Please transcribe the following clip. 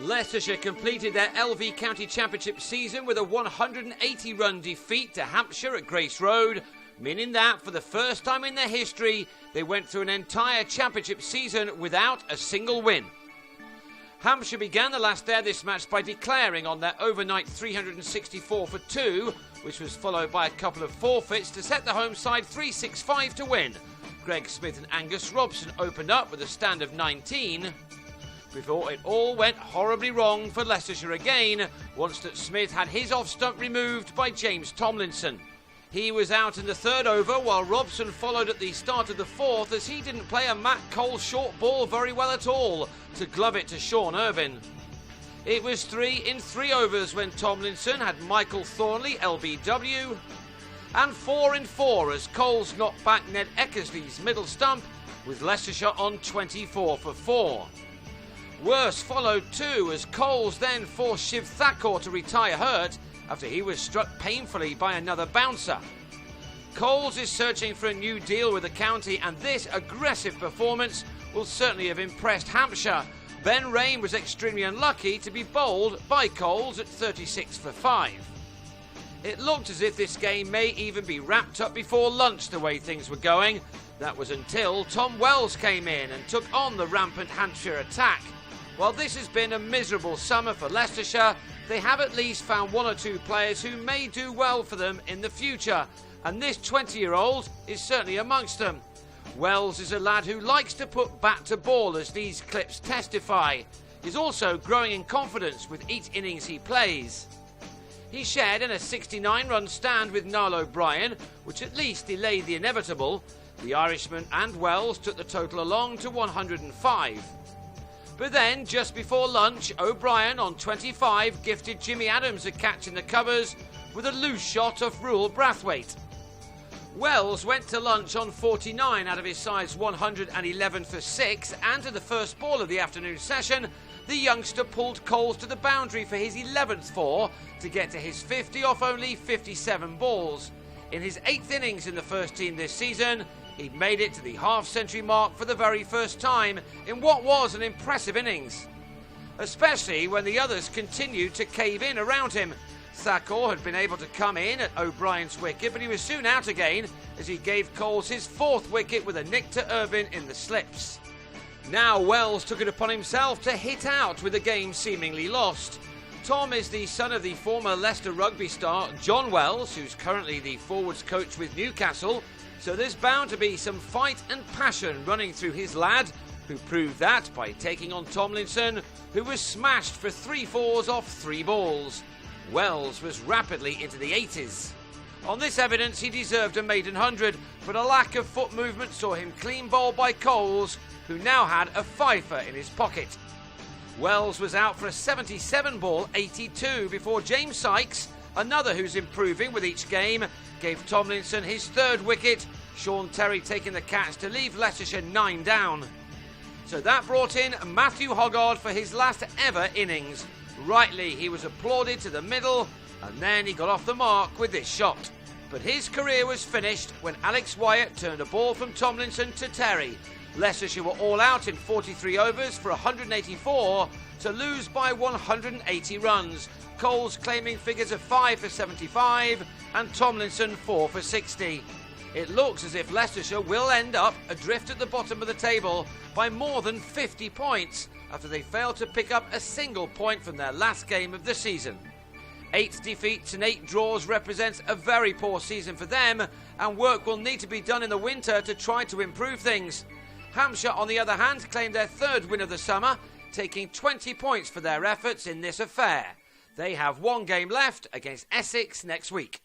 Leicestershire completed their LV County Championship season with a 180-run defeat to Hampshire at Grace Road, meaning that for the first time in their history, they went through an entire championship season without a single win. Hampshire began the last day of this match by declaring on their overnight 364 for 2, which was followed by a couple of forfeits to set the home side 365 to win. Greg Smith and Angus Robson opened up with a stand of 19, before it all went horribly wrong for Leicestershire again, once that Smith had his off-stump removed by James Tomlinson. He was out in the third over, while Robson followed at the start of the fourth, as he didn't play a Matt Cole short ball very well at all to glove it to Sean Irvin. It was 3 in 3 overs when Tomlinson had Michael Thornley LBW, and 4 in 4 as Coles knocked back Ned Eckersley's middle stump, with Leicestershire on 24 for 4. Worse followed too, as Coles then forced Shiv Thakur to retire hurt after he was struck painfully by another bouncer. Coles is searching for a new deal with the county, and this aggressive performance will certainly have impressed Hampshire. Ben Rain was extremely unlucky to be bowled by Coles at 36 for 5. It looked as if this game may even be wrapped up before lunch the way things were going. That was until Tom Wells came in and took on the rampant Hampshire attack. While this has been a miserable summer for Leicestershire, they have at least found 1 or 2 players who may do well for them in the future, and this 20-year-old is certainly amongst them. Wells is a lad who likes to put bat to ball, as these clips testify. He's also growing in confidence with each innings he plays. He shared in a 69-run stand with Niall O'Brien, which at least delayed the inevitable. The Irishman and Wells took the total along to 105. But then, just before lunch, O'Brien on 25 gifted Jimmy Adams a catch in the covers with a loose shot off Rule Brathwaite. Wells went to lunch on 49 out of his side's 111 for 6, and to the first ball of the afternoon session, the youngster pulled Coles to the boundary for his 11th 4 to get to his 50 off only 57 balls. In his 8th innings in the first team this season, he'd made it to the half-century mark for the very first time in what was an impressive innings, especially when the others continued to cave in around him. Thakur had been able to come in at O'Brien's wicket, but he was soon out again as he gave Coles his 4th wicket with a nick to Irvin in the slips. Now Wells took it upon himself to hit out with the game seemingly lost. Tom is the son of the former Leicester rugby star John Wells, who's currently the forwards coach with Newcastle, so there's bound to be some fight and passion running through his lad, who proved that by taking on Tomlinson, who was smashed for 3 4s off 3 balls. Wells was rapidly into the 80s. On this evidence, he deserved a maiden 100, but a lack of foot movement saw him clean bowled by Coles, who now had a fifer in his pocket. Wells was out for a 77-ball 82 before James Sykes, another who's improving with each game, gave Tomlinson his 3rd wicket, Sean Terry taking the catch to leave Leicestershire 9 down. So that brought in Matthew Hoggard for his last ever innings. Rightly, he was applauded to the middle, and then he got off the mark with this shot. But his career was finished when Alex Wyatt turned a ball from Tomlinson to Terry. Leicestershire were all out in 43 overs for 184 to lose by 180 runs. Coles claiming figures of 5 for 75 and Tomlinson 4 for 60. It looks as if Leicestershire will end up adrift at the bottom of the table by more than 50 points after they failed to pick up a single point from their last game of the season. 8 defeats and 8 draws represents a very poor season for them, and work will need to be done in the winter to try to improve things. Hampshire, on the other hand, claimed their 3rd win of the summer, taking 20 points for their efforts in this affair. They have 1 game left against Essex next week.